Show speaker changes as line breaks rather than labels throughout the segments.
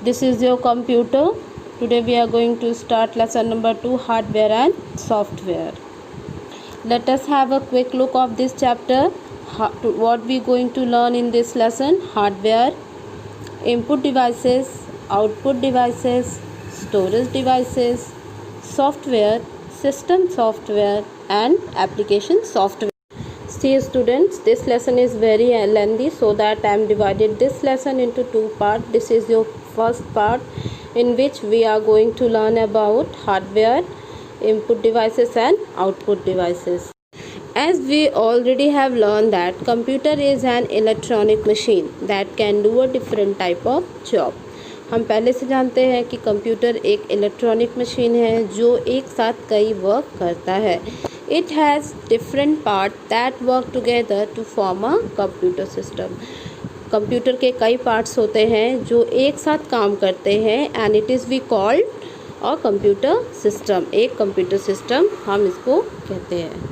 This is your computer. Today we are going to start lesson number 2, hardware and software. Let us have a quick look of this chapter. What we going to learn in this lesson: hardware, input devices, output devices, storage devices, software, system software and application software. See students, this lesson is very lengthy, so that I am divided this lesson into two parts. This is your first part, in which we are going to learn about hardware, input devices and output devices. As we already have learned that computer is an electronic machine that can do a different type of job. हम पहले से जानते हैं कि computer एक electronic machine है जो एक साथ कई वर्क करता है. It has different parts that work together to form a computer system. Computer के कई पार्ट्स होते हैं जो एक साथ काम करते हैं and it is we called a computer system. एक कंप्यूटर सिस्टम हम इसको कहते हैं.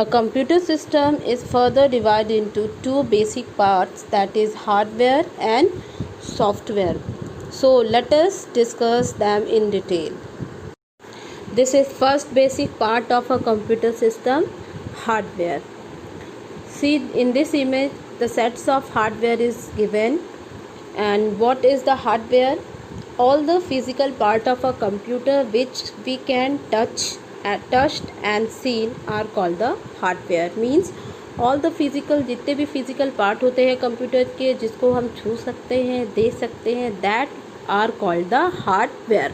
A computer system is further divided into two basic parts, that is hardware and software. So let us discuss them in detail. This is first basic part of a computer system, hardware. See in this image the sets of hardware is given. And what is the hardware? All the physical part of a computer which we can touched and seen are called the hardware. Means all the physical, जितने भी physical part होते हैं computer के जिसको हम छू सकते हैं, देख सकते हैं, that are called the hardware.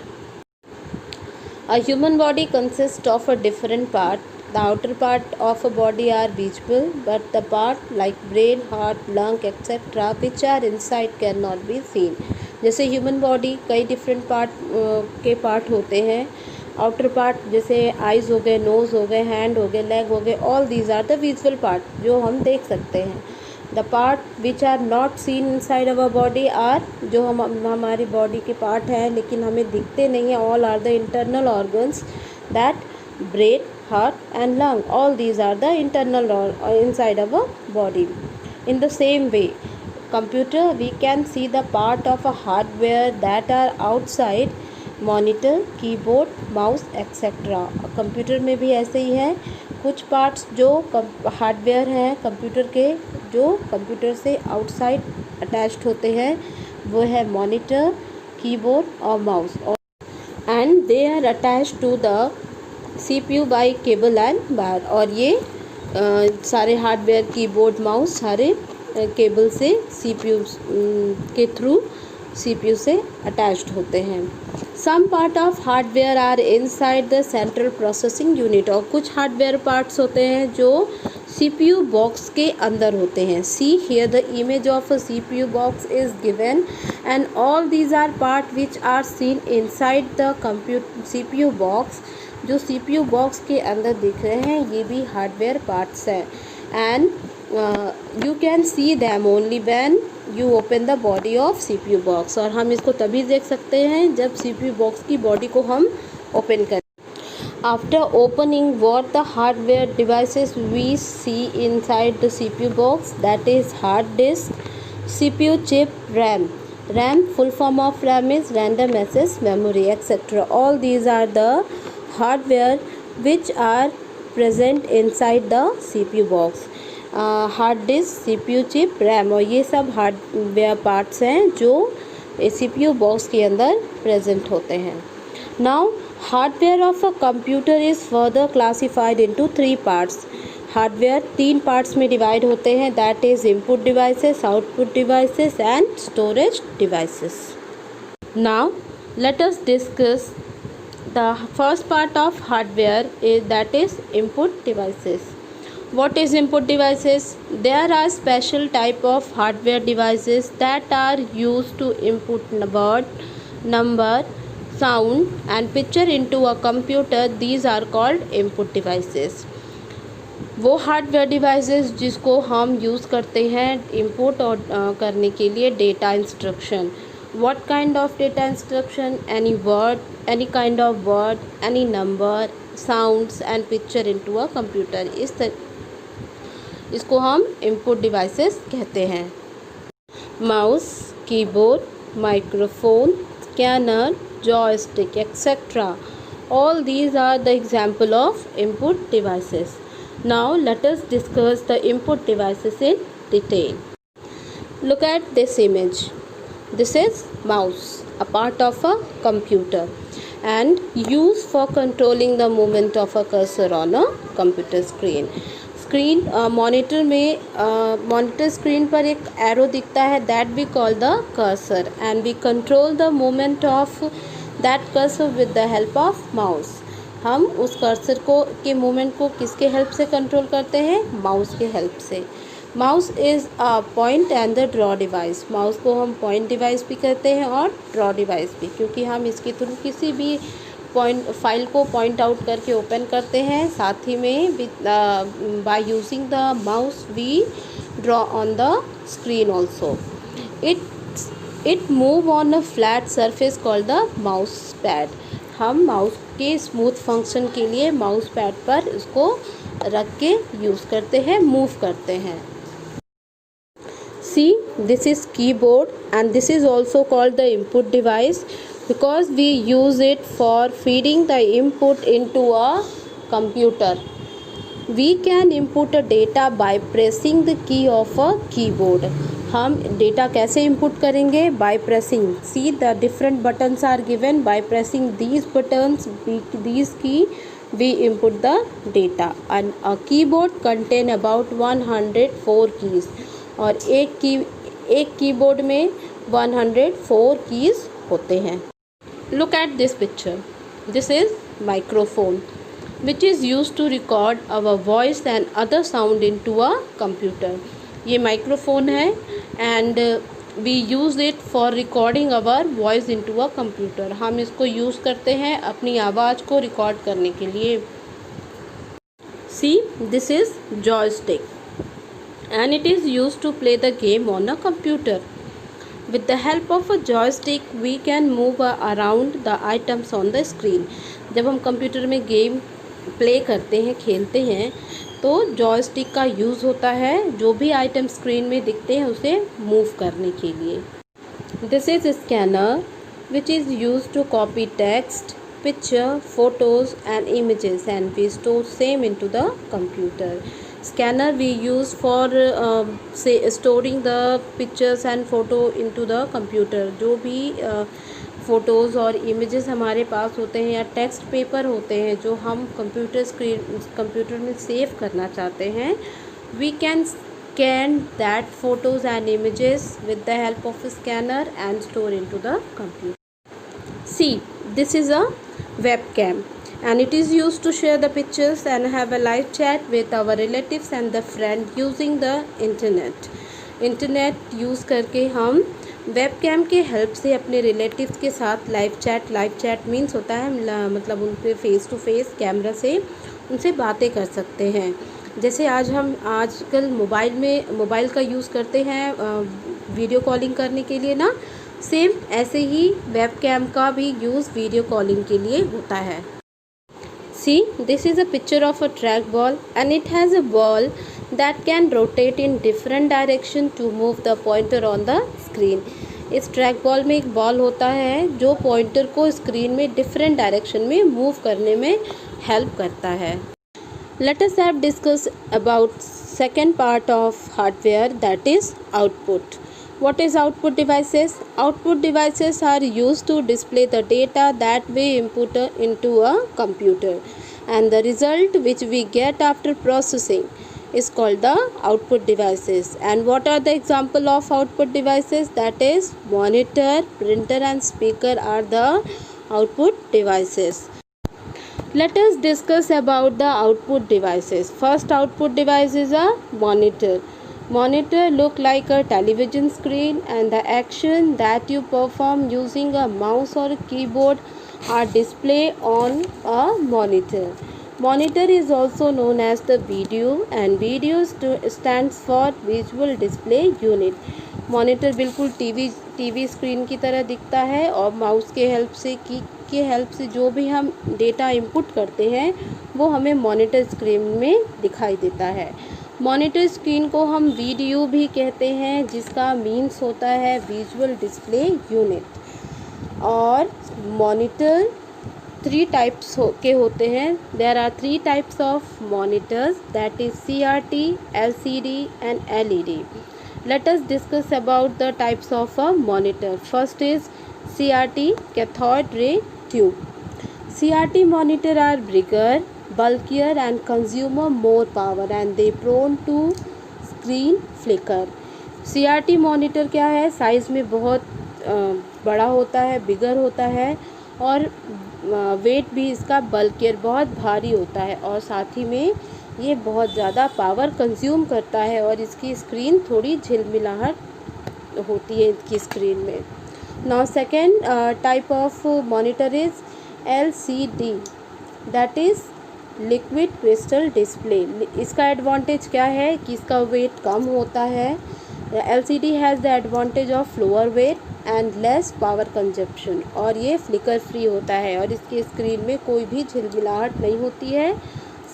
A human body consists of a different part. The outer part of a body are visible, but the part like brain, heart, lung, etc. which are inside cannot be seen. जैसे human body कई different part के part होते हैं. Outer part जैसे eyes हो गए, nose हो गए, हैंड हो गए, लेग हो गए, all these are the visual part जो हम देख सकते हैं. The part which are not seen inside our body are, जो हमारी बॉडी के पार्ट हैं लेकिन हमें दिखते नहीं हैं, all are the internal organs, that brain, heart and lung, all these are the internal inside our body. In the same way computer we can see the part of a hardware that are outside, monitor, keyboard, mouse etc. Computer में भी ऐसे ही है. कुछ parts जो hardware हैं computer के जो computer से आउटसाइड अटैच्ड होते हैं वो है मॉनिटर, कीबोर्ड और mouse, and they are attached to the CPU by cable and wire. और ये सारे हार्डवेयर, कीबोर्ड, माउस सारे केबल से CPU के थ्रू CPU से अटैच्ड होते हैं. Some part of hardware are inside the central processing unit. और कुछ हार्डवेयर पार्ट्स होते हैं जो CPU बॉक्स के अंदर होते हैं. See here the image of a CPU box is given and all these are part which are seen inside the CPU box. जो CPU बॉक्स के अंदर दिख रहे हैं ये भी हार्डवेयर पार्ट्स हैं. And you can see them only when you open the body of CPU box. और हम इसको तभी देख सकते हैं जब CPU box की बॉडी को हम ओपन करें. After opening what the hardware devices we see inside the CPU box, that is hard disk, CPU chip, RAM. RAM, full form of RAM is random access memory etc. All these are the hardware which are present inside the CPU box. Hard disk, CPU chip, RAM, और ये सब hardware parts हैं जो CPU box के अंदर present होते हैं. Now hardware of a computer is further classified into 3 parts. Hardware 3 parts में डिवाइड होते हैं, that is input devices, output devices and storage devices. Now let us discuss the first part of hardware is that is input devices. What is input devices? There are special type of hardware devices that are used to input word, number, sound and picture into a computer. These are called input devices. वो hardware devices जिसको हम use करते हैं input और करने के लिए data instruction. What kind of data instruction? Any word, any kind of word, any number, sounds and picture into a computer. इसको हम इनपुट डिवाइसेस कहते हैं. Mouse, keyboard, microphone, scanner, joystick, etc. All these are the example of input devices. Now let us discuss the input devices in detail. Look at this image. This is mouse, a part of a computer and used for controlling the movement of a cursor on a computer screen. Monitor में monitor screen पर एक arrow दिखता है, that we call the cursor and we control the movement of that cursor with the help of mouse. हम उस cursor को के movement को किसके हेल्प से कंट्रोल करते हैं? माउस के हेल्प से. Mouse is a point and the draw device. Mouse को हम पॉइंट डिवाइस भी कहते हैं और ड्रॉ डिवाइस भी, क्योंकि हम इसके थ्रू किसी भी फाइल को पॉइंट आउट करके ओपन करते हैं. साथ ही में by using the mouse we draw on the screen also. It move on a flat surface called the mouse pad. हम माउस के स्मूथ फंक्शन के लिए माउस पैड पर इसको रख के यूज़ करते हैं, मूव करते हैं. See, this is keyboard and this is also called the input device because we use it for feeding the input into a computer. We can input a data by pressing the key of a keyboard. हम data कैसे input करेंगे? By pressing. See, the different buttons are given. By pressing these buttons, these key, we input the data. And a keyboard contain about 104 keys. और एक keyboard में 104 keys होते हैं. Look at this picture. This is microphone which is use to record our voice and other sound into a computer. ये microphone है and we use it for recording our voice into a computer. हम इसको use करते हैं अपनी आवाज़ को record करने के लिए. See, this is joystick and it is used to play the game on a computer. With the help of a joystick we can move around the items on the screen. जब हम computer में game play करते हैं, खेलते हैं, तो joystick का use होता है जो भी आइटम स्क्रीन में दिखते हैं उसे मूव करने के लिए. This is a scanner which is used to copy text, picture, photos and images and we store same into the computer. Scanner we use for say storing the pictures and photo into the computer. जो भी photos और images हमारे पास होते हैं या text paper होते हैं जो हम कंप्यूटर में सेव करना चाहते हैं, we can scan that photos and images with the help of a scanner and store into the computer. See, this is a webcam and it is used to share the pictures and have a live chat with our relatives and the friend using the internet use करके हम webcam के help से अपने relatives के साथ live chat means होता है मतलब उनके फ़ेस टू फेस कैमरा से उनसे बातें कर सकते हैं. जैसे आजकल मोबाइल का यूज़ करते हैं वीडियो कॉलिंग करने के लिए ना, सेम ऐसे ही वेबकैम का भी यूज़ वीडियो कॉलिंग के लिए होता है. See, this is a picture of a trackball and it has a ball that can rotate in different direction to move the pointer on the screen. इस track ball में एक ball होता है जो पॉइंटर को स्क्रीन में different direction में move करने में हेल्प करता है. Let us have discuss about second part of hardware, that is output. What is output devices? Output devices are used to display the data that we input into a computer and the result which we get after processing is called the output devices. And what are the example of output devices? That is monitor, printer and speaker are the output devices. Let us discuss about the output devices. First output device is a monitor. Monitor look like a television screen and the action that you perform using a mouse or a keyboard are displayed on a monitor. Monitor is also known as the video and video stands for visual display unit. Monitor बिल्कुल TV screen की तरह दिखता है और mouse के help से जो भी हम डेटा इनपुट करते हैं वो हमें मॉनिटर स्क्रीन में दिखाई देता है. मॉनिटर स्क्रीन को हम वीडीयू भी कहते हैं, जिसका मीन्स होता है विजुअल डिस्प्ले यूनिट। और मॉनिटर 3 टाइप्स के होते हैं। There are 3 types of monitors, that is CRT, LCD and LED। Let us discuss about the types of a monitor. First is CRT, cathode ray tube। CRT monitor are bigger, bulkier and consume more power and they prone to screen flicker। CRT monitor क्या है, size में बहुत बड़ा होता है, बिगर होता है, और वेट भी इसका बल्कियर, बहुत भारी होता है, और साथ ही में ये बहुत ज़्यादा पावर कंज्यूम करता है, और इसकी स्क्रीन थोड़ी झिलमिलाहट होती है इसकी स्क्रीन में। Now second type of monitor is LCD, that is liquid crystal display. इसका एडवांटेज क्या है कि इसका वेट कम होता है। LCD has the advantage of lower weight and less power consumption, और ये फ्लिकर फ्री होता है, और इसकी स्क्रीन में कोई भी झिलमिलाहट नहीं होती है,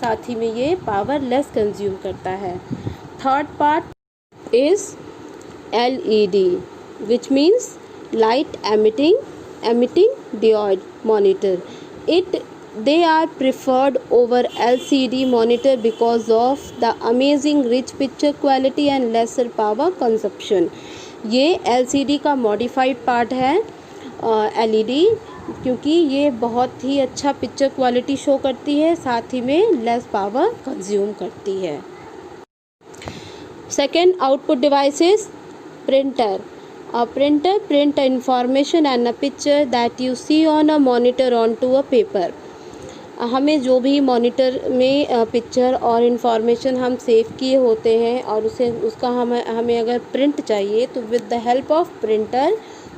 साथ ही में ये पावर लेस कंज्यूम करता है। Third part is LED, which means light emitting diode monitor. They are preferred over LCD monitor because of the amazing rich picture quality and lesser power consumption। ये LCD का modified part है LED, क्योंकि ये बहुत ही अच्छा picture quality show करती है, साथ ही में लेस पावर कंज्यूम करती है। Second output device is printer. A printer print information and a picture that you see on a monitor onto a paper। हमें जो भी मॉनिटर में पिक्चर और इन्फॉर्मेशन हम सेव किए होते हैं, और उसका हमें अगर प्रिंट चाहिए, तो with the help of printer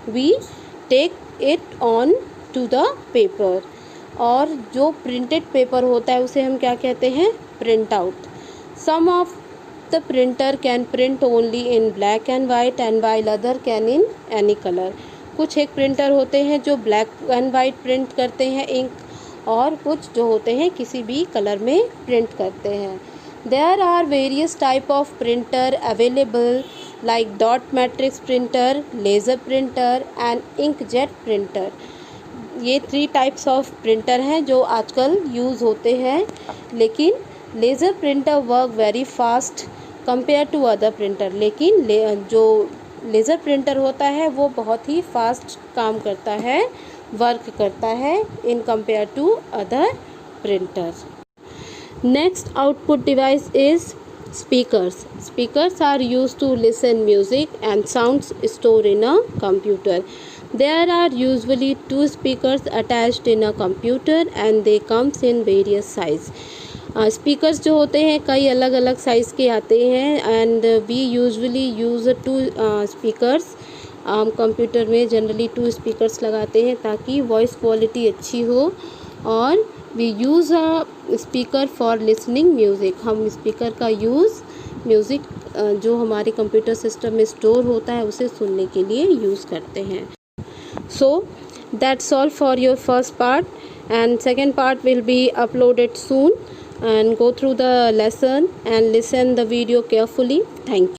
we take it on to the paper. और जो प्रिंटेड पेपर होता है उसे हम क्या कहते हैं, print out. Some of the printer can print only in black and white and while other can in any color। कुछ एक प्रिंटर होते हैं जो ब्लैक एंड वाइट प्रिंट करते हैं इंक, और कुछ जो होते हैं किसी भी कलर में प्रिंट करते हैं। There are various type of printer available like dot matrix printer, laser printer and inkjet printer। ये 3 टाइप्स ऑफ प्रिंटर हैं जो आजकल यूज़ होते हैं, लेकिन laser printer work very fast compare to other printer. लेकिन जो लेज़र प्रिंटर होता है वो बहुत ही फास्ट काम करता है, वर्क करता है in compare to other printers. Next output device is speakers. Speakers are use to listen music and sounds store in a computer. There are usually 2 speakers attached in a computer and they comes in various size। Speakers जो होते हैं कई अलग अलग size के आते हैं, and we usually use 2 speakers. हम कंप्यूटर में जनरली 2 स्पीकर्स लगाते हैं ताकि वॉइस क्वालिटी अच्छी हो। और we use a speaker for listening music. हम स्पीकर का यूज़ म्यूज़िक जो हमारे कंप्यूटर सिस्टम में स्टोर होता है उसे सुनने के लिए यूज़ करते हैं। So that's all for your first part, and second part will be uploaded soon, and go through the lesson and listen the video carefully. Thank you.